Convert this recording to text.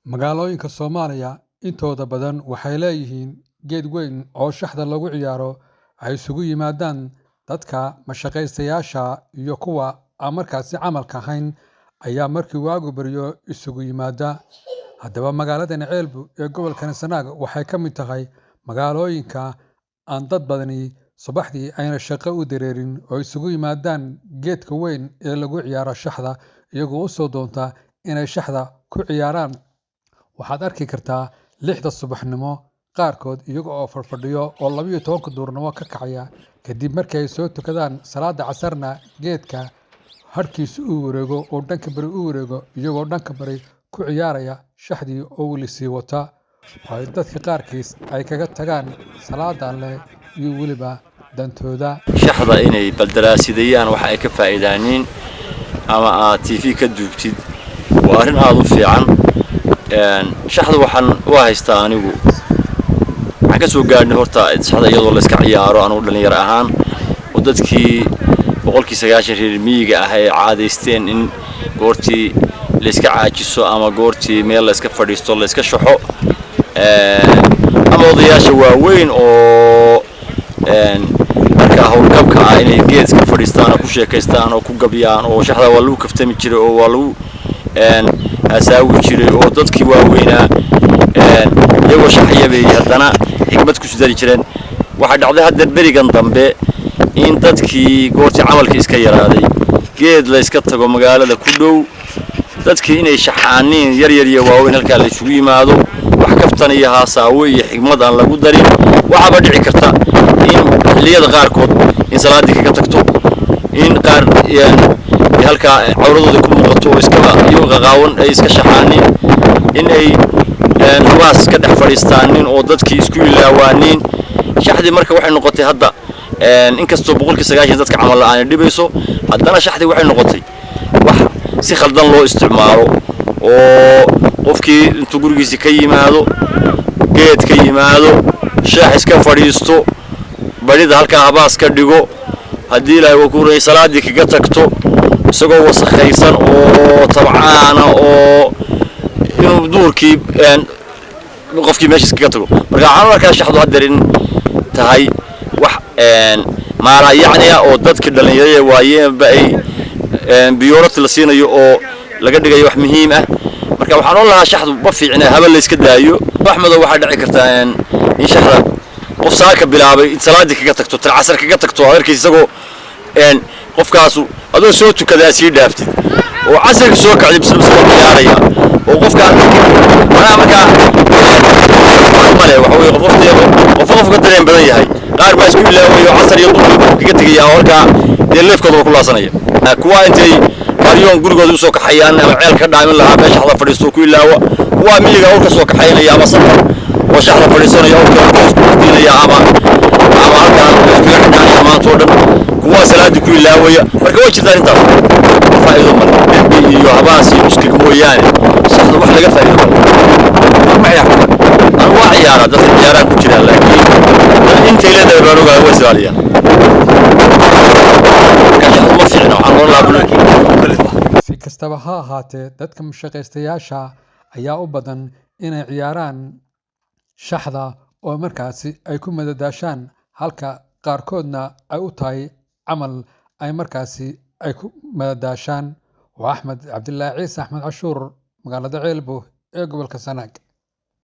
Magaalooyinka Soomaaliya intooda badan waxay leeyihiin geed weyn oo shaxda lagu ciyaaro ay isugu yimaadaan dadka mashaqaystayaasha iyo kuwa aan markaasi camalka ahayn ayaa markii waagu baryo isugu yimaada. Haddaba magaaladan Ceelbu ee gobolka Sanaag waxay ka mid tahay magaalooyinka aan dad badani subaxdii ayna shaqo u dareerin oo isugu yimaadaan geedka weyn ee lagu ciyaaro shaxda iyagoo u soo doonta inay shaxda ku ciyaaraan. Waxaad arki kartaa 6da subaxnimo qaarkood iyaga oo fadhiyo oo 12 duurnimo ka kacaya kadib markii ay soo tukadaan salaada casarna geedka harkiisu uu wareego oo dhanka bari u wareego iyagoo dhanka bari ku ciyaaraya shaxdii oo weli sii wata. Waxay dadka qaarkiis ay kaga tagaan salaada Alle iyo weliba dantooda. shaxda inay baldaraasidayaan waxa ay ka faa'iidaaniin ama TV ka duubtid waa arrin aad u fiican. shaxda waxaan u haystaa anigu waxaan ka soo gaarnay horta shaxda iyadoo la iska ciyaaro anigu dhalinyaro ahaan oo dadkii 90% reer miyiga ah ay caadaysteen in goortii la iska caajiso ama goortii meel la iska fadhiisto la iska shaxo ama odayaasha waaweyn oo marka hawlgabka ah inay geedka fadhiistaan oo ku sheekaystaan oo ku gabiyaan oo shaxda waa lagu kaftami jiray oo waa lagu asaawi jiray oo dadkii waaweynaa iyagoo shaxyabay haddana xigmad ku sidari jireen. waxa dhacday hadda berigan dambe in dadkii goortii camalka iska yaraaday geed la iska tago magaalada ku dhow dadkii inay shaxaaniin yar iyo waaweyn halka la isugu yimaado wax kaftan iyo haasaawo iyo xigmad aan lagu darin waxaba dhici karta in xilliyada qaarkood in salaadii kaga tagto in qaar halka cawradooda ku muuqato oo iska iyaga qaawan ay iska shaxaaniin in ay ruwaas ka dhex fadhiistaan oo dadkii isku ilaawaaniin. shaxdii marka waxay noqotay hadda inkastoo 90% dadka camal la'aan dhibayso haddana shaxdii waxay noqotay wax si khaldan loo isticmaalo oo qofkii intuu gurigiisa ka yimaado geed ka yimaado shax iska fadhiisto barida halka habaas ka dhigo haddii ilaahay uu ku reey salaadii kaga tagto isagoo wasakhaysan oo tabcaana oo inuu duurkii qofkii meesha kaga tago marka camalka shaxdu hadarin tahay wax maara yacni oo dadka dhalinyarada waayeenba ay biyoorad la siinayo oo laga dhigayo wax muhiim ah. marka waxaan u lahaa shaxdu ba fiicnaa haba la iska daayo. axmed waxa dhici karta in shaxda qof saaka bilaabay in salaadii kaga tagto tar casar kaga tagto arkay isagoo qofkaas adoo soo tukadaa sii dhaaftid oo casarka soo kacay bisoo ciyaaraya oo qofka ana marka male waxa weey qofka dareen badan yahay qaar baa isku ilaawayo casar iyo duhur kaga tagaya halka leefkooda ku laasanaya kuwa intay qaryoon gurigooda u soo kaxayaan ama ceel ka dhaamin lahaa meesha xada fadhiisto ku ilaawa kuwa miyiga oo ka soo kaxaynaya ama safar oo shaxda fadhiisanaya oo isku diinaya ama halkaan isku xidhan maanta oo dhan kuwa salaadi ku ilaawaya marka way jirtaan intaas faa'iido ma leh iyo habaas iyo iska mooyaane shaxda wax laga faa'iido ma yahay أنا واعي على ده الجيران كتير لكن أنت اللي ده بروجا هو سؤاليا كان يحصل مصيرنا عن والله Si kastaba ha ahaatee dadka mashaqaystayaasha ayaa u badan inay ciyaaraan shaxda oo markaasi ay ku madadaashaan halka qaarkoodna ay u tahay camal ay markaasi ay ku madadaashaan. waa Axmed Cabdilaahi Ciise Axmed Cashuur magaalada Ceelbu ee gobolka Sanaag.